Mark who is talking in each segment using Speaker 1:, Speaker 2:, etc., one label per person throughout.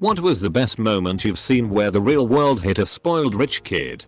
Speaker 1: What was the best moment you've seen where the real world hit a spoiled rich kid?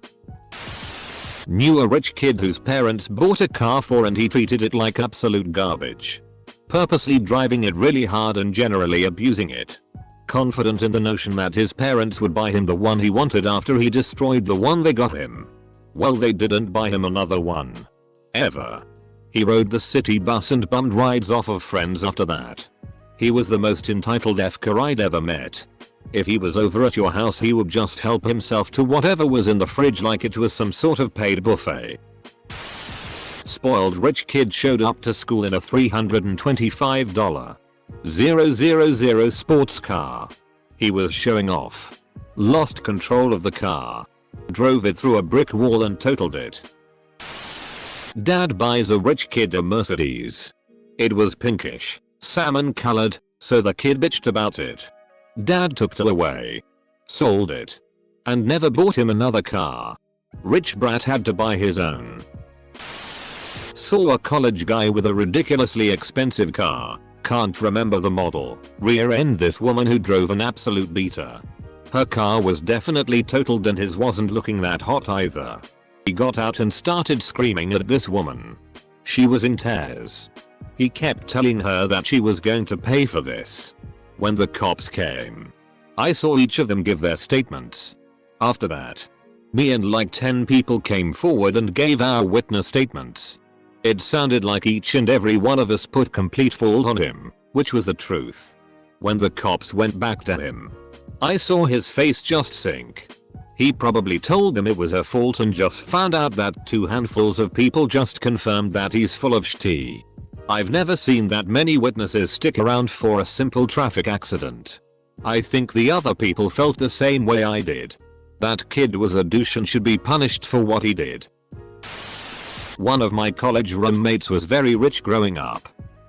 Speaker 1: Knew a rich kid whose parents bought a car for and he treated it like absolute garbage. Purposely driving it really hard and generally abusing it. Confident in the notion that his parents would buy him the one he wanted after he destroyed the one they got him. Well, they didn't buy him another one. Ever. He rode the city bus and bummed rides off of friends after that. He was the most entitled F-ker I'd ever met. If he was over at your house he would just help himself to whatever was in the fridge like it was some sort of paid buffet. Spoiled rich kid showed up to school in a $325 000 sports car. He was showing off. Lost control of the car. Drove it through a brick wall and totaled it. Dad buys a rich kid a Mercedes. It was pinkish, salmon colored, so the kid bitched about it. Dad took it away. Sold it. And never bought him another car. Rich brat had to buy his own. Saw a college guy with a ridiculously expensive car. Can't remember the model. Rear-end this woman who drove an absolute beater. Her car was definitely totaled and his wasn't looking that hot either. He got out and started screaming at this woman. She was in tears. He kept telling her that she was going to pay for this. When the cops came, I saw each of them give their statements. After that, me and like 10 people came forward and gave our witness statements. It sounded like each and every one of us put complete fault on him, which was the truth. When the cops went back to him, I saw his face just sink. He probably told them it was her fault and just found out that 2 handfuls of people just confirmed that he's full of shit. I've never seen that many witnesses stick around for a simple traffic accident. I think the other people felt the same way I did. That kid was a douche and should be punished for what he did. One of my college roommates was very rich growing up.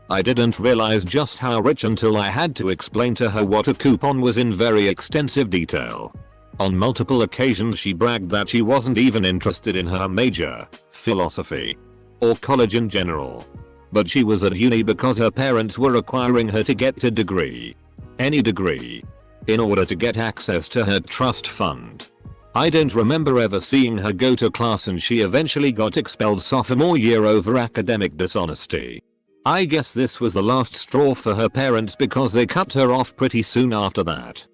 Speaker 1: I didn't realize just how rich until I had to explain to her what a coupon was in very extensive detail. On multiple occasions she bragged that she wasn't even interested in her major, philosophy, or college in general. But she was at uni because her parents were requiring her to get a degree. Any degree. In order to get access to her trust fund. I don't remember ever seeing her go to class and she eventually got expelled sophomore year over academic dishonesty. I guess this was the last straw for her parents because they cut her off pretty soon after that.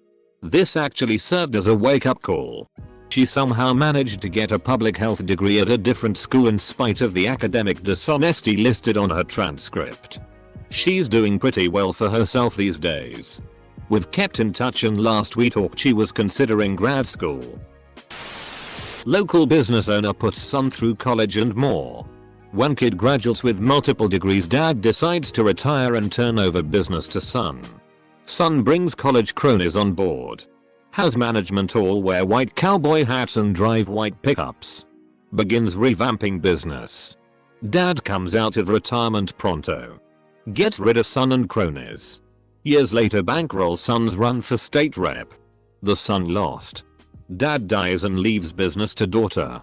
Speaker 1: This actually served as a wake-up call. She somehow managed to get a public health degree at a different school in spite of the academic dishonesty listed on her transcript. She's doing pretty well for herself these days. We've kept in touch and last we talked she was considering grad school. Local business owner puts son through college and more. When kid graduates with multiple degrees, dad decides to retire and turn over business to son. Son brings college cronies on board. Has management all wear white cowboy hats and drive white pickups. Begins revamping business. Dad comes out of retirement pronto. Gets rid of son and cronies. Years later bankrolls son's run for state rep. The son lost. Dad dies and leaves business to daughter.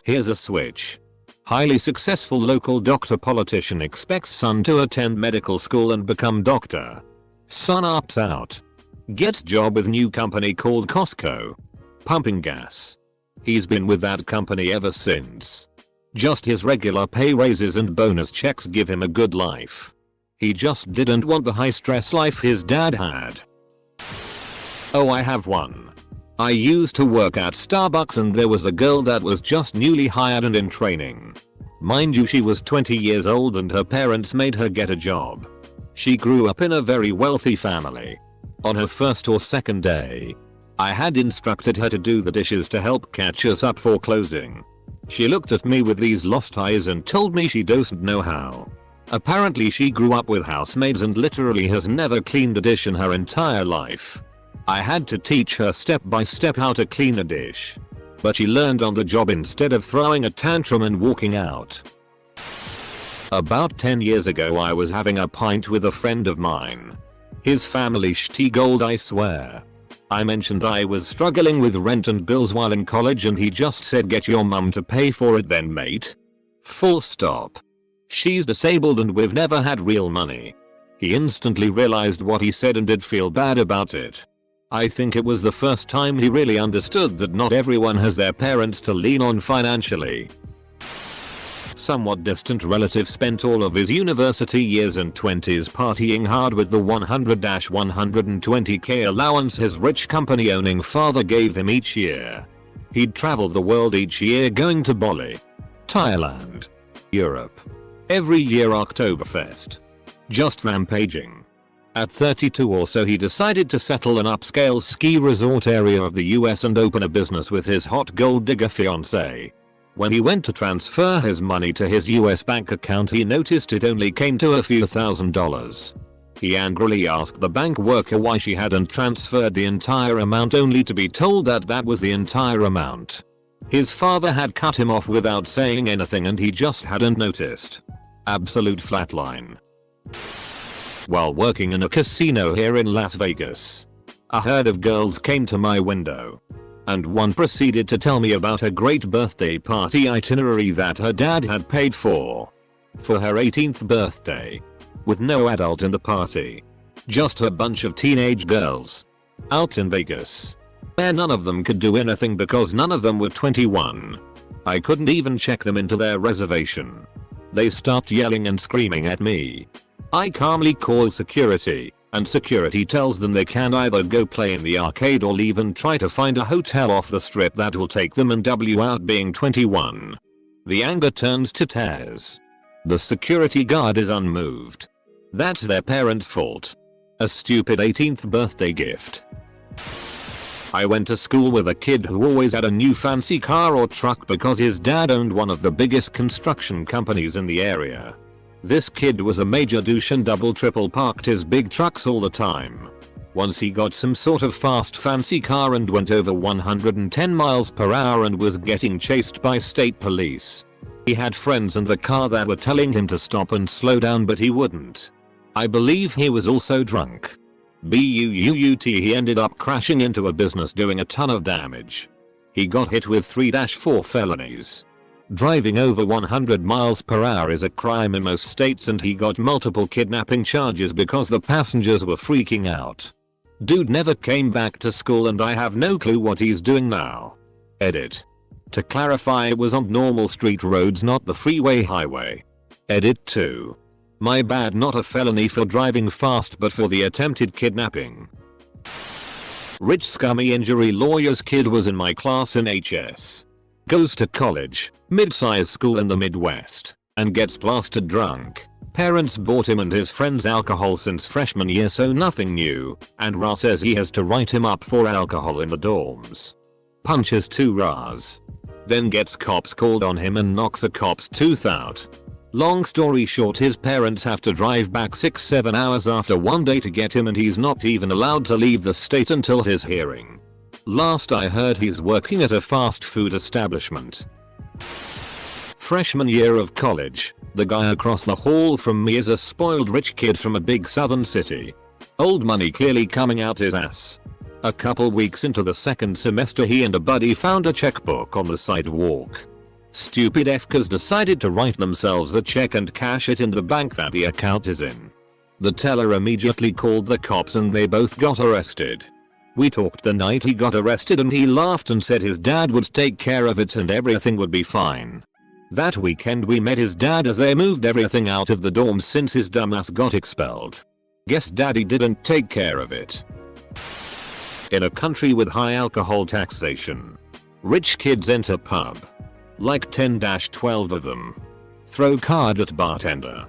Speaker 1: Here's a switch. Highly successful local doctor politician expects son to attend medical school and become doctor. Son opts out. Gets job with new company called Costco. Pumping gas. He's been with that company ever since. Just his regular pay raises and bonus checks give him a good life. He just didn't want the high stress life his dad had. Oh, I have one. I used to work at Starbucks and there was a girl that was just newly hired and in training. Mind you, she was 20 years old and her parents made her get a job. She grew up in a very wealthy family. On her first or second day, I had instructed her to do the dishes to help catch us up for closing. She looked at me with these lost eyes and told me she doesn't know how. Apparently she grew up with housemaids and literally has never cleaned a dish in her entire life. I had to teach her step by step how to clean a dish. But she learned on the job instead of throwing a tantrum and walking out. About 10 years ago I was having a pint with a friend of mine. His family shitty gold, I swear. I mentioned I was struggling with rent and bills while in college and he just said, "Get your mum to pay for it then, mate." Full stop. She's disabled and we've never had real money. He instantly realized what he said and did feel bad about it. I think it was the first time he really understood that not everyone has their parents to lean on financially. Somewhat distant relative spent all of his university years and 20s partying hard with the 100-120k allowance his rich company owning father gave him each year. He'd travel the world each year going to Bali, Thailand, Europe. Every year Oktoberfest. Just rampaging. At 32 or so he decided to settle an upscale ski resort area of the US and open a business with his hot gold digger fiancée. When he went to transfer his money to his US bank account he noticed it only came to a few $1,000s. He angrily asked the bank worker why she hadn't transferred the entire amount only to be told that that was the entire amount. His father had cut him off without saying anything and he just hadn't noticed. Absolute flatline. While working in a casino here in Las Vegas, a herd of girls came to my window. And one proceeded to tell me about a great birthday party itinerary that her dad had paid for her 18th birthday. With no adult in the party. Just a bunch of teenage girls. Out in Vegas. Where none of them could do anything because none of them were 21. I couldn't even check them into their reservation. They stopped yelling and screaming at me. I calmly call security, and security tells them they can either go play in the arcade or leave and try to find a hotel off the strip that will take them and W out being 21. The anger turns to tears. The security guard is unmoved. That's their parents' fault. A stupid 18th birthday gift. I went to school with a kid who always had a new fancy car or truck because his dad owned one of the biggest construction companies in the area. This kid was a major douche and triple parked his big trucks all the time. Once he got some sort of fast fancy car and went over 110 miles per hour and was getting chased by state police. He had friends in the car that were telling him to stop and slow down but he wouldn't. I believe he was also drunk. But he ended up crashing into a business doing a ton of damage. He got hit with 3-4 felonies. Driving over 100 miles per hour is a crime in most states and he got multiple kidnapping charges because the passengers were freaking out. Dude never came back to school and I have no clue what he's doing now. Edit. To clarify, it was on normal street roads, not the freeway highway. Edit 2. My bad, not a felony for driving fast but for the attempted kidnapping. Rich scummy injury lawyer's kid was in my class in HS. Goes to college, mid-sized school in the Midwest, and gets blasted drunk. Parents bought him and his friends alcohol since freshman year, so nothing new, and Ra says he has to write him up for alcohol in the dorms. Punches 2 Ras. Then gets cops called on him and knocks a cop's tooth out. Long story short, his parents have to drive back 6-7 hours after one day to get him and he's not even allowed to leave the state until his hearing. Last I heard he's working at a fast food establishment. Freshman year of college, the guy across the hall from me is a spoiled rich kid from a big southern city. Old money clearly coming out his ass. A couple weeks into the second semester he and a buddy found a checkbook on the sidewalk. Stupid F'cers decided to write themselves a check and cash it in the bank that the account is in. The teller immediately called the cops and they both got arrested. We talked the night he got arrested and he laughed and said his dad would take care of it and everything would be fine. That weekend we met his dad as they moved everything out of the dorm since his dumbass got expelled. Guess daddy didn't take care of it. In a country with high alcohol taxation, rich kids enter pub. Like 10-12 of them. Throw card at bartender.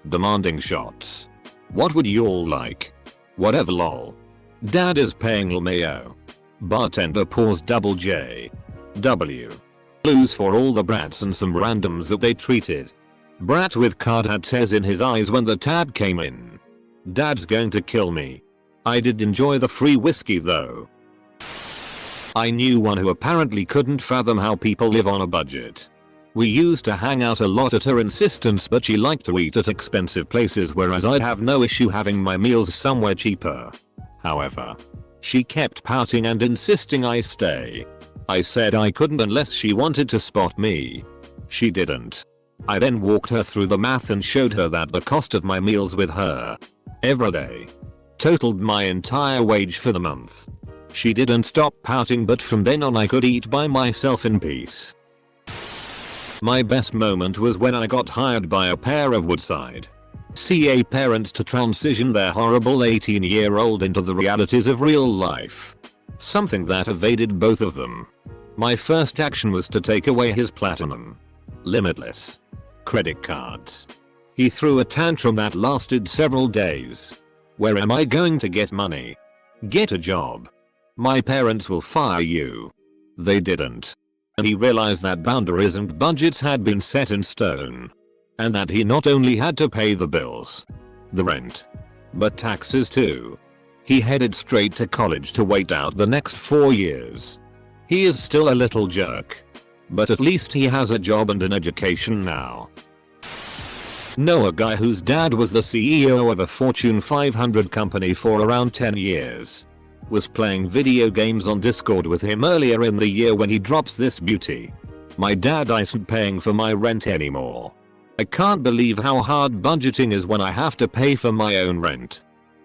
Speaker 1: Demanding shots. What would you all like? Whatever lol. Dad is paying LMAO. Bartender pours double J. W. Blues for all the brats and some randoms that they treated. Brat with card had tears in his eyes when the tab came in. Dad's going to kill me. I did enjoy the free whiskey though. I knew one who apparently couldn't fathom how people live on a budget. We used to hang out a lot at her insistence, but she liked to eat at expensive places, whereas I'd have no issue having my meals somewhere cheaper. However, she kept pouting and insisting I stay. I said I couldn't unless she wanted to spot me. She didn't. I then walked her through the math and showed her that the cost of my meals with her every day. Totaled my entire wage for the month. She didn't stop pouting, but from then on I could eat by myself in peace. My best moment was when I got hired by a pair of Woodside CA parents to transition their horrible 18-year-old into the realities of real life. Something that evaded both of them. My first action was to take away his platinum, limitless credit cards. He threw a tantrum that lasted several days. Where am I going to get money? Get a job. My parents will fire you. They didn't. And he realized that boundaries and budgets had been set in stone. And that he not only had to pay the bills, the rent, but taxes too. He headed straight to college to wait out the next 4 years. He is still a little jerk, but at least he has a job and an education now. Know a guy whose dad was the CEO of a Fortune 500 company for around 10 years. Was playing video games on Discord with him earlier in the year when he drops this beauty. My dad isn't paying for my rent anymore. I can't believe how hard budgeting is when I have to pay for my own rent.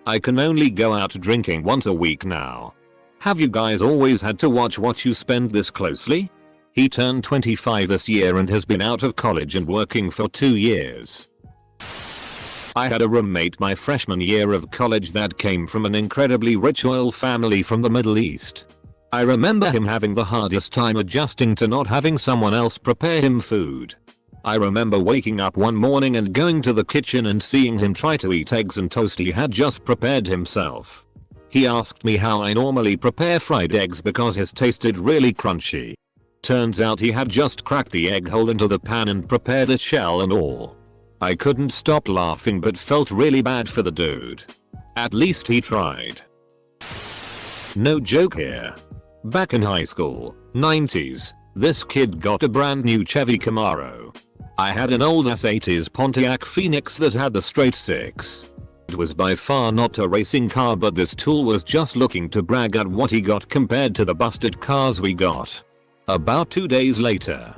Speaker 1: I can only go out drinking once a week now. Have you guys always had to watch what you spend this closely? He turned 25 this year and has been out of college and working for 2 years. I had a roommate my freshman year of college that came from an incredibly rich oil family from the Middle East. I remember him having the hardest time adjusting to not having someone else prepare him food. I remember waking up one morning and going to the kitchen and seeing him try to eat eggs and toast he had just prepared himself. He asked me how I normally prepare fried eggs because his tasted really crunchy. Turns out he had just cracked the egg hole into the pan and prepared its shell and all. I couldn't stop laughing but felt really bad for the dude. At least he tried. No joke here. Back in high school, 90s, this kid got a brand new Chevy Camaro. I had an old ass 80s Pontiac Phoenix that had the straight six. It was by far not a racing car, but this tool was just looking to brag at what he got compared to the busted cars we got. About 2 days later,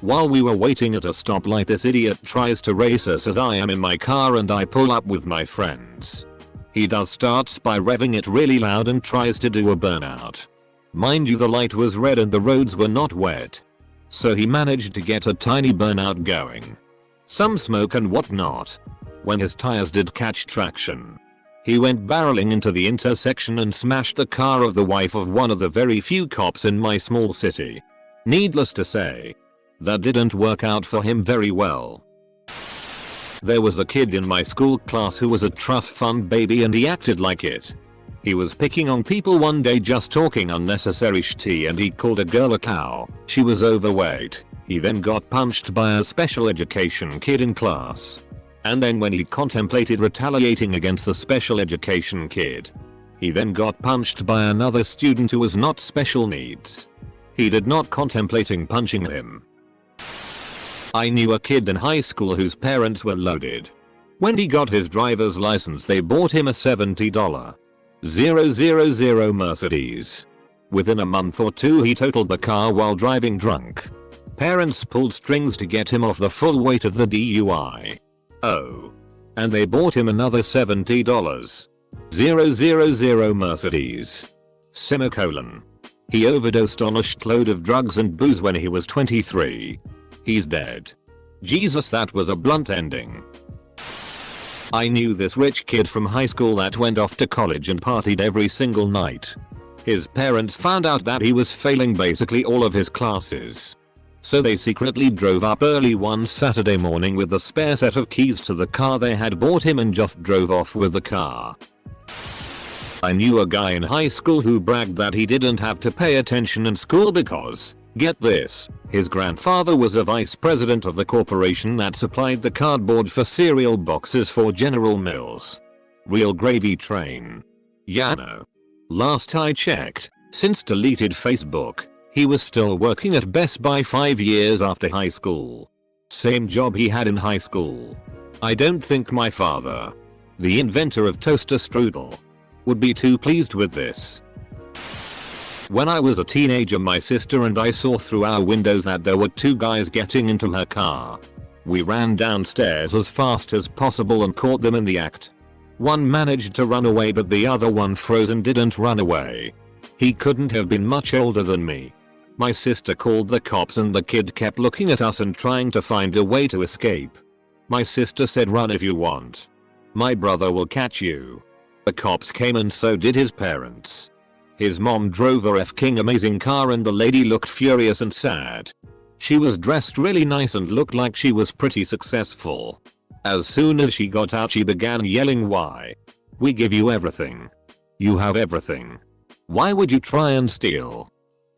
Speaker 1: while we were waiting at a stoplight, this idiot tries to race us as I am in my car and I pull up with my friends. He starts by revving it really loud and tries to do a burnout. Mind you, the light was red and the roads were not wet. So he managed to get a tiny burnout going. Some smoke and whatnot. When his tires did catch traction, he went barreling into the intersection and smashed the car of the wife of one of the very few cops in my small city. Needless to say, that didn't work out for him very well. There was a kid in my school class who was a trust fund baby and he acted like it. He was picking on people one day, just talking unnecessary shit, and he called a girl a cow. She was overweight. He then got punched by a special education kid in class. And then when he contemplated retaliating against the special education kid, he then got punched by another student who was not special needs. He did not contemplating punching him. I knew a kid in high school whose parents were loaded. When he got his driver's license, they bought him a $70,000 Mercedes. Within a month or two he totaled the car while driving drunk. Parents pulled strings to get him off the full weight of the DUI. Oh. And they bought him another $70,000 Mercedes. Semicolon. He overdosed on a shitload of drugs and booze when he was 23. He's dead. Jesus, that was a blunt ending. I knew this rich kid from high school that went off to college and partied every single night. His parents found out that he was failing basically all of his classes. So they secretly drove up early one Saturday morning with the spare set of keys to the car they had bought him and just drove off with the car. I knew a guy in high school who bragged that he didn't have to pay attention in school because, get this, his grandfather was a vice president of the corporation that supplied the cardboard for cereal boxes for General Mills. Real gravy train. Yeah, no. Last I checked, since deleted Facebook, he was still working at Best Buy 5 years after high school. Same job he had in high school. I don't think my father, the inventor of toaster strudel, would be too pleased with this. When I was a teenager, my sister and I saw through our windows that there were 2 guys getting into her car. We ran downstairs as fast as possible and caught them in the act. One managed to run away but the other one froze and didn't run away. He couldn't have been much older than me. My sister called the cops and the kid kept looking at us and trying to find a way to escape. My sister said, "Run if you want. My brother will catch you." The cops came and so did his parents. His mom drove a f***ing amazing car and the lady looked furious and sad. She was dressed really nice and looked like she was pretty successful. As soon as she got out she began yelling, "Why? We give you everything. You have everything. Why would you try and steal?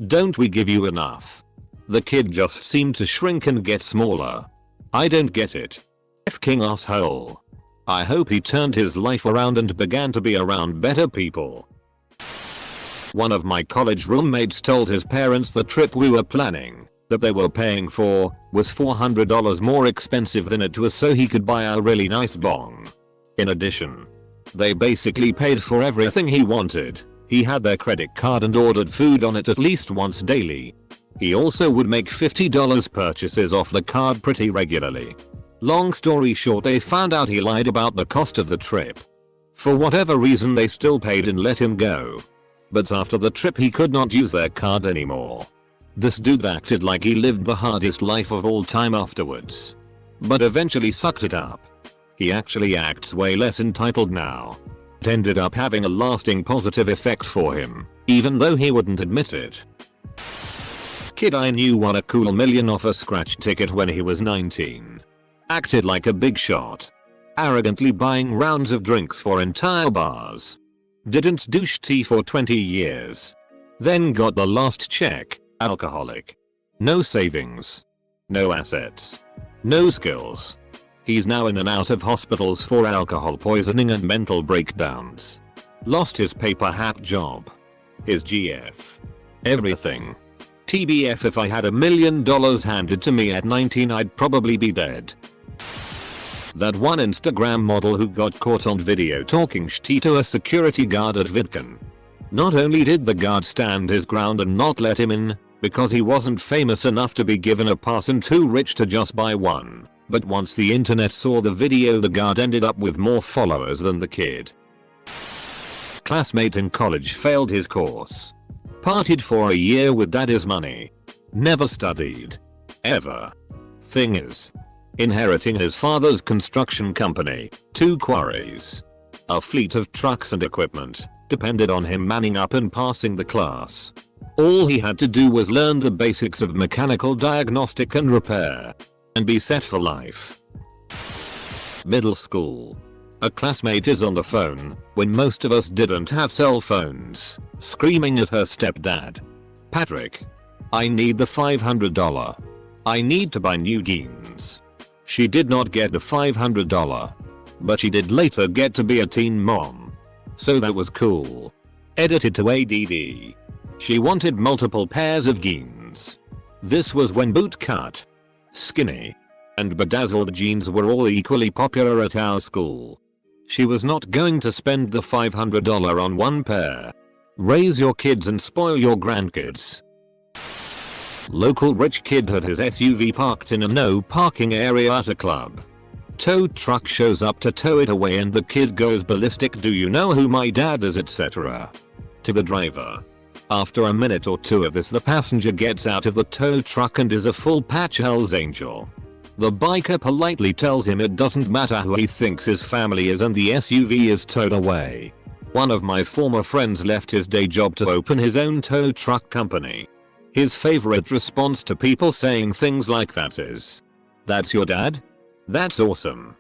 Speaker 1: Don't we give you enough?" The kid just seemed to shrink and get smaller. I don't get it. F***ing asshole. I hope he turned his life around and began to be around better people. One of my college roommates told his parents the trip we were planning, that they were paying for, was $400 more expensive than it was, so he could buy a really nice bong. In addition, they basically paid for everything he wanted. He had their credit card and ordered food on it at least once daily. He also would make $50 purchases off the card pretty regularly. Long story short, they found out he lied about the cost of the trip. For whatever reason they still paid and let him go. But after the trip he could not use their card anymore. This dude acted like he lived the hardest life of all time afterwards. But eventually sucked it up. He actually acts way less entitled now. It ended up having a lasting positive effect for him, even though he wouldn't admit it. Kid I knew won a cool $1 million off a scratch ticket when he was 19. Acted like a big shot. Arrogantly buying rounds of drinks for entire bars. Didn't douche tea for 20 years. Then got the last check, alcoholic. No savings. No assets. No skills. He's now in and out of hospitals for alcohol poisoning and mental breakdowns. Lost his paper hat job. His GF. Everything. TBF, if I had $1 million handed to me at 19 I'd probably be dead. That one Instagram model who got caught on video talking shit to a security guard at VidCon. Not only did the guard stand his ground and not let him in, because he wasn't famous enough to be given a pass and too rich to just buy one, but once the internet saw the video the guard ended up with more followers than the kid. Classmate in college failed his course. Partied for a year with daddy's money. Never studied. Ever. Thing is, inheriting his father's construction company, 2 quarries, a fleet of trucks and equipment, depended on him manning up and passing the class. All he had to do was learn the basics of mechanical diagnostic and repair, and be set for life. Middle school. A classmate is on the phone, when most of us didn't have cell phones, screaming at her stepdad. "Patrick, I need the $500. I need to buy new jeans." She did not get the $500, but she did later get to be a teen mom. So that was cool. Edited to ADD. She wanted multiple pairs of jeans. This was when bootcut, skinny, and bedazzled jeans were all equally popular at our school. She was not going to spend the $500 on one pair. Raise your kids and spoil your grandkids. Local rich kid had his SUV parked in a no parking area at a club. Tow truck shows up to tow it away and the kid goes ballistic, "Do you know who my dad is?" etc. to the driver. After a minute or two of this, the passenger gets out of the tow truck and is a full patch Hell's Angel. The biker politely tells him it doesn't matter who he thinks his family is and the SUV is towed away. One of my former friends left his day job to open his own tow truck company. His favorite response to people saying things like that is, "That's your dad? That's awesome.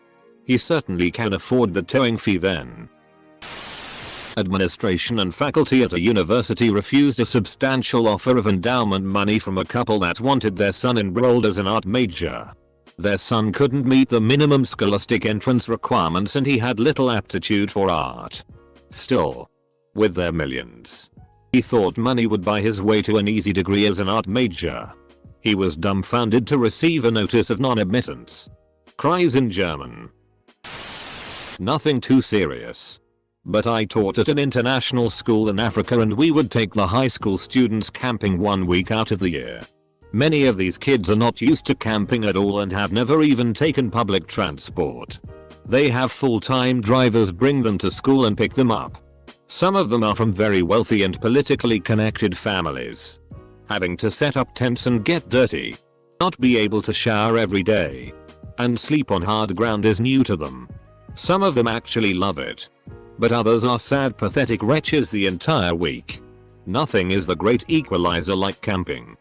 Speaker 1: He certainly can afford the towing fee then." Administration and faculty at a university refused a substantial offer of endowment money from a couple that wanted their son enrolled as an art major. Their son couldn't meet the minimum scholastic entrance requirements and he had little aptitude for art. Still, with their millions, he thought money would buy his way to an easy degree as an art major. He was dumbfounded to receive a notice of non-admittance. Cries in German. Nothing too serious. But I taught at an international school in Africa and we would take the high school students camping 1 week out of the year. Many of these kids are not used to camping at all and have never even taken public transport. They have full-time drivers bring them to school and pick them up. Some of them are from very wealthy and politically connected families. Having to set up tents and get dirty, not be able to shower every day, and sleep on hard ground is new to them. Some of them actually love it. But others are sad, pathetic wretches the entire week. Nothing is the great equalizer like camping.